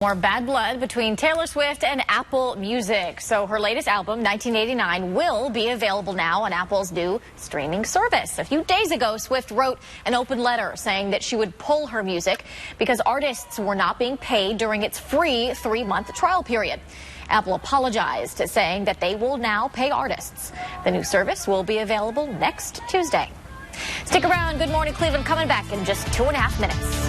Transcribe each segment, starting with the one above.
More bad blood between Taylor Swift and Apple Music. So her latest album, 1989, will be available now on Apple's new streaming service. A few days ago, Swift wrote an open letter saying that she would pull her music because artists were not being paid during its free 3-month trial period. Apple apologized, saying that they will now pay artists. The new service will be available next Tuesday. Stick around. Good Morning Cleveland coming back in just 2.5 minutes.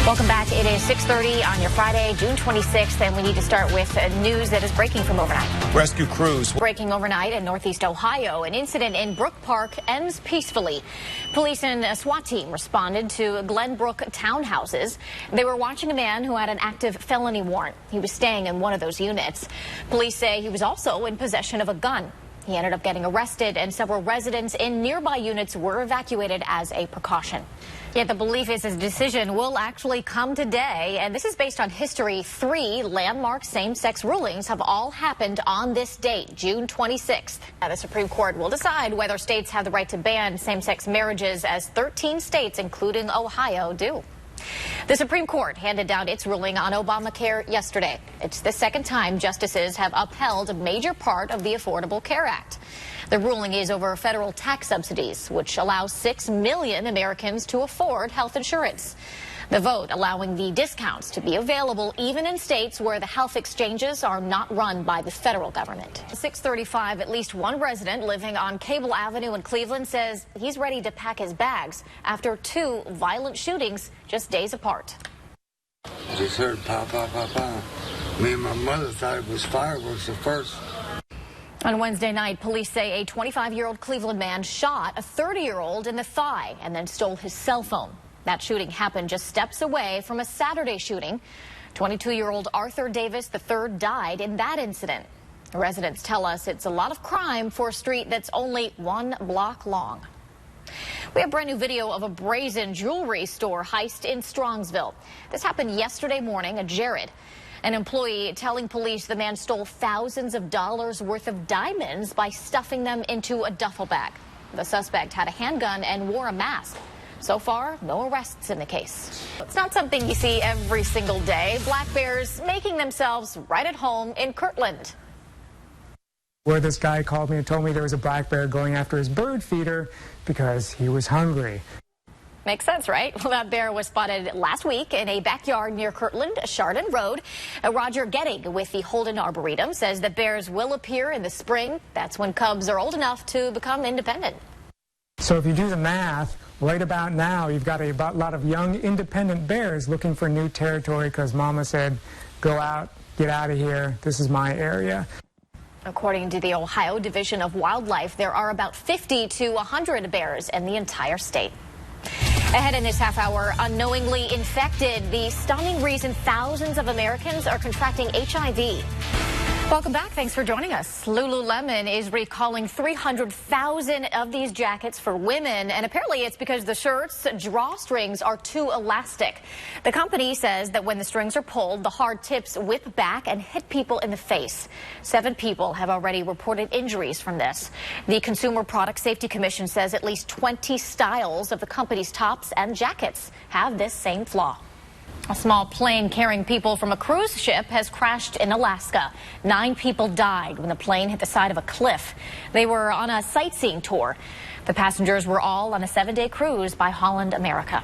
Welcome back. It is 6:30 on your Friday, June 26th, and we need to start with news that is breaking from overnight. Rescue crews. Breaking overnight in Northeast Ohio, an incident in Brook Park ends peacefully. Police and a SWAT team responded to Glenbrook townhouses. They were watching a man who had an active felony warrant. He was staying in one of those units. Police say he was also in possession of a gun. He ended up getting arrested, and several residents in nearby units were evacuated as a precaution. Yet the belief is his decision will actually come today, and this is based on history. 3 landmark same-sex rulings have all happened on this date, June 26th. Now, the Supreme Court will decide whether states have the right to ban same-sex marriages, as 13 states, including Ohio, do. The Supreme Court handed down its ruling on Obamacare yesterday. It's the second time justices have upheld a major part of the Affordable Care Act. The ruling is over federal tax subsidies, which allows 6 million Americans to afford health insurance. The vote allowing the discounts to be available even in states where the health exchanges are not run by the federal government. 6:35, at least one resident living on Cable Avenue in Cleveland says he's ready to pack his bags after 2 violent shootings just days apart. Just heard pop, pop, pop, pop. Me and my mother thought it was fireworks at first. On Wednesday night, police say a 25-year-old Cleveland man shot a 30-year-old in the thigh and then stole his cell phone. That shooting happened just steps away from a Saturday shooting. 22-year-old Arthur Davis III died in that incident. Residents tell us it's a lot of crime for a street that's only 1 block long. We have brand new video of a brazen jewelry store heist in Strongsville. This happened yesterday morning at Jared. An employee telling police the man stole thousands of dollars worth of diamonds by stuffing them into a duffel bag. The suspect had a handgun and wore a mask. So far, no arrests in the case. It's not something you see every single day. Black bears making themselves right at home in Kirtland. Where this guy called me and told me there was a black bear going after his bird feeder because he was hungry. Makes sense, right? Well, that bear was spotted last week in a backyard near Kirtland, Chardon Road. Roger Gettig with the Holden Arboretum says that bears will appear in the spring. That's when cubs are old enough to become independent. So if you do the math, right about now, you've got a lot of young independent bears looking for new territory because mama said, go out, get out of here, this is my area. According to the Ohio Division of Wildlife, there are about 50 to 100 bears in the entire state. Ahead in this half hour, unknowingly infected, the stunning reason thousands of Americans are contracting HIV. Welcome back. Thanks for joining us. Lululemon is recalling 300,000 of these jackets for women, and apparently it's because the shirts' drawstrings are too elastic. The company says that when the strings are pulled, the hard tips whip back and hit people in the face. 7 people have already reported injuries from this. The Consumer Product Safety Commission says at least 20 styles of the company's tops and jackets have this same flaw. A small plane carrying people from a cruise ship has crashed in Alaska. 9 people died when the plane hit the side of a cliff. They were on a sightseeing tour. The passengers were all on a 7-day cruise by Holland America.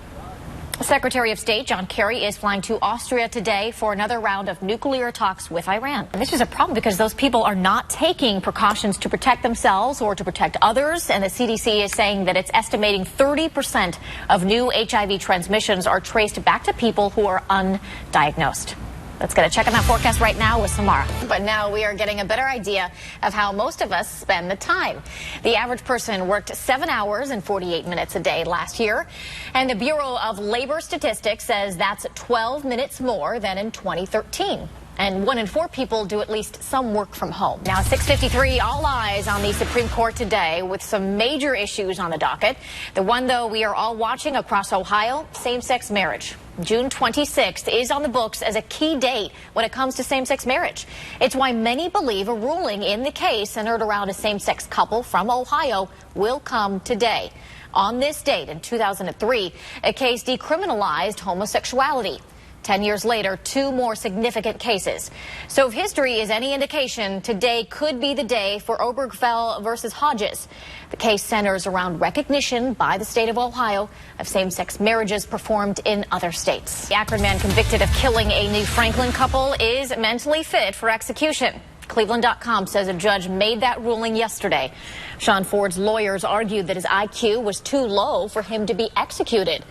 Secretary of State John Kerry is flying to Austria today for another round of nuclear talks with Iran. And this is a problem because those people are not taking precautions to protect themselves or to protect others. And the CDC is saying that it's estimating 30% of new HIV transmissions are traced back to people who are undiagnosed. Let's get a check on that forecast right now with Samara. But now we are getting a better idea of how most of us spend the time. The average person worked 7 hours and 48 minutes a day last year. And the Bureau of Labor Statistics says that's 12 minutes more than in 2013. And 1 in 4 people do at least some work from home. Now, 6:53, all eyes on the Supreme Court today with some major issues on the docket. The one, though, we are all watching across Ohio, same-sex marriage. June 26th is on the books as a key date when it comes to same-sex marriage. It's why many believe a ruling in the case centered around a same-sex couple from Ohio will come today. On this date in 2003, a case decriminalized homosexuality. 10 years later, 2 more significant cases. So if history is any indication, today could be the day for Obergefell versus Hodges. The case centers around recognition by the state of Ohio of same-sex marriages performed in other states. The Akron man convicted of killing a New Franklin couple is mentally fit for execution. Cleveland.com says a judge made that ruling yesterday. Sean Ford's lawyers argued that his IQ was too low for him to be executed.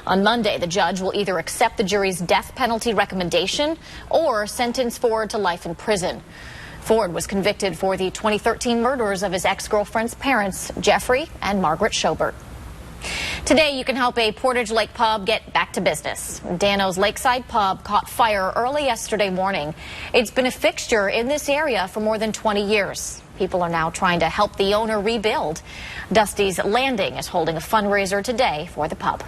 On Monday, the judge will either accept the jury's death penalty recommendation or sentence Ford to life in prison. Ford was convicted for the 2013 murders of his ex-girlfriend's parents, Jeffrey and Margaret Schobert. Today, you can help a Portage Lake pub get back to business. Dano's Lakeside Pub caught fire early yesterday morning. It's been a fixture in this area for more than 20 years. People are now trying to help the owner rebuild. Dusty's Landing is holding a fundraiser today for the pub.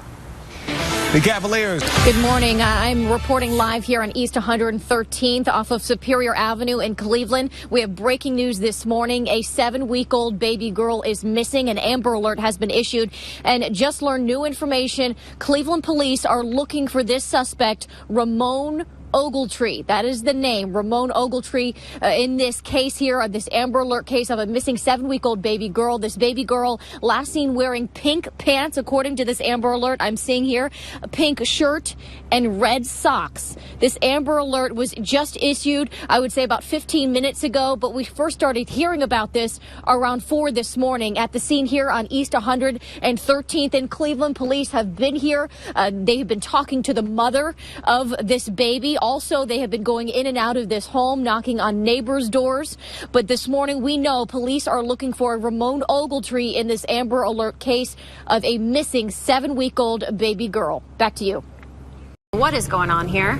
The Cavaliers. Good morning. I'm reporting live here on East 113th off of Superior Avenue in Cleveland. We have breaking news this morning. A 7-week-old baby girl is missing. An Amber Alert has been issued. And just learned new information. Cleveland police are looking for this suspect, Ramon Ogletree. That is the name, Ramon Ogletree, in this case here, this Amber Alert case of a missing 7-week-old baby girl. This baby girl last seen wearing pink pants, according to this Amber Alert I'm seeing here, a pink shirt and red socks. This Amber Alert was just issued, I would say, about 15 minutes ago, but we first started hearing about this around 4 this morning at the scene here on East 113th in Cleveland. Police have been here. They have been talking to the mother of this baby. Also, they have been going in and out of this home, knocking on neighbors' doors. But this morning, we know police are looking for Ramon Ogletree in this Amber Alert case of a missing 7-week-old baby girl. Back to you. What is going on here?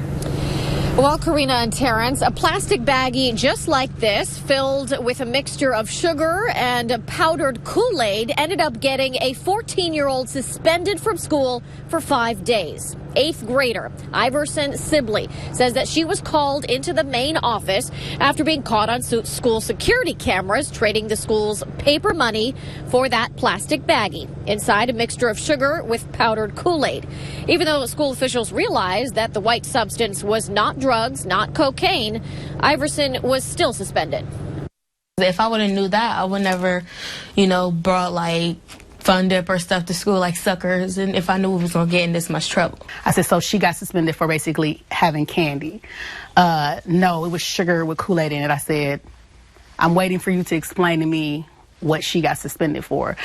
Well, Karina and Terrence, a plastic baggie just like this, filled with a mixture of sugar and powdered Kool-Aid, ended up getting a 14-year-old suspended from school for 5 days. 8th grader Iverson Sibley says that she was called into the main office after being caught on school security cameras trading the school's paper money for that plastic baggie inside a mixture of sugar with powdered Kool-Aid. Even though school officials realized that the white substance was not drugs, not cocaine, Iverson was still suspended. If I would have knew that, I would never, brought like Fun Dip or stuff to school like suckers, and if I knew we was going to get in this much trouble. I said, so she got suspended for basically having candy. No, it was sugar with Kool-Aid in it. I said, I'm waiting for you to explain to me what she got suspended for.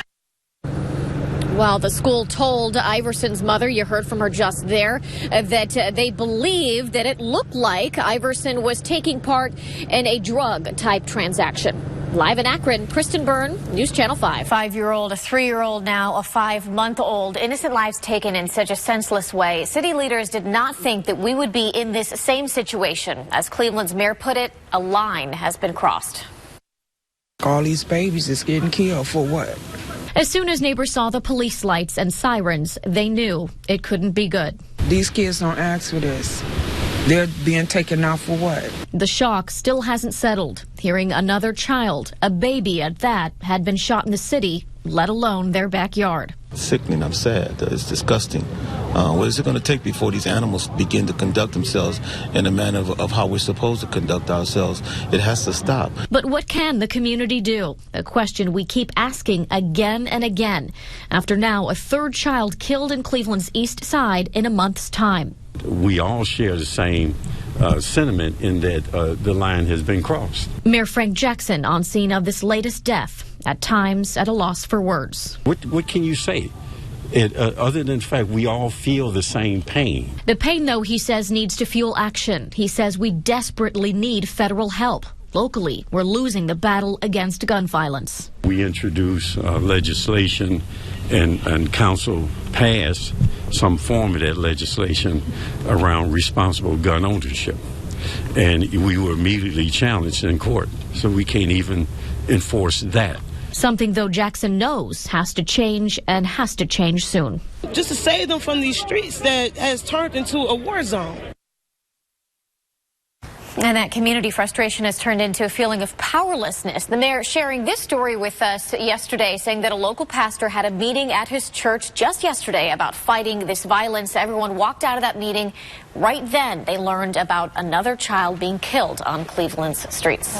Well, the school told Iverson's mother, you heard from her just there, that they believe that it looked like Iverson was taking part in a drug-type transaction. Live in Akron, Kristen Byrne, News Channel 5. 5-year-old, a 3-year-old, now a 5-month-old. Innocent lives taken in such a senseless way. City leaders did not think that we would be in this same situation. As Cleveland's mayor put it, a line has been crossed. All these babies is getting killed for what? As soon as neighbors saw the police lights and sirens, they knew it couldn't be good. These kids don't ask for this. They're being taken out for what? The shock still hasn't settled. Hearing another child, a baby at that, had been shot in the city, let alone their backyard. Sickening, I'm sad. It's disgusting. What is it going to take before these animals begin to conduct themselves in a manner of how we're supposed to conduct ourselves? It has to stop. But what can the community do? A question we keep asking again and again. After now, a 3rd child killed in Cleveland's East Side in a month's time. We all share the same sentiment in that the line has been crossed. Mayor Frank Jackson on scene of this latest death, at times at a loss for words. What can you say? Other than the fact we all feel the same pain. The pain, though, he says, needs to fuel action. He says we desperately need federal help. Locally, we're losing the battle against gun violence. We introduced legislation and council passed some form of that legislation around responsible gun ownership. And we were immediately challenged in court, so we can't even enforce that. Something, though, Jackson knows has to change and has to change soon. Just to save them from these streets that has turned into a war zone. And that community frustration has turned into a feeling of powerlessness. The mayor sharing this story with us yesterday, saying that a local pastor had a meeting at his church just yesterday about fighting this violence. Everyone walked out of that meeting. Right then, they learned about another child being killed on Cleveland's streets.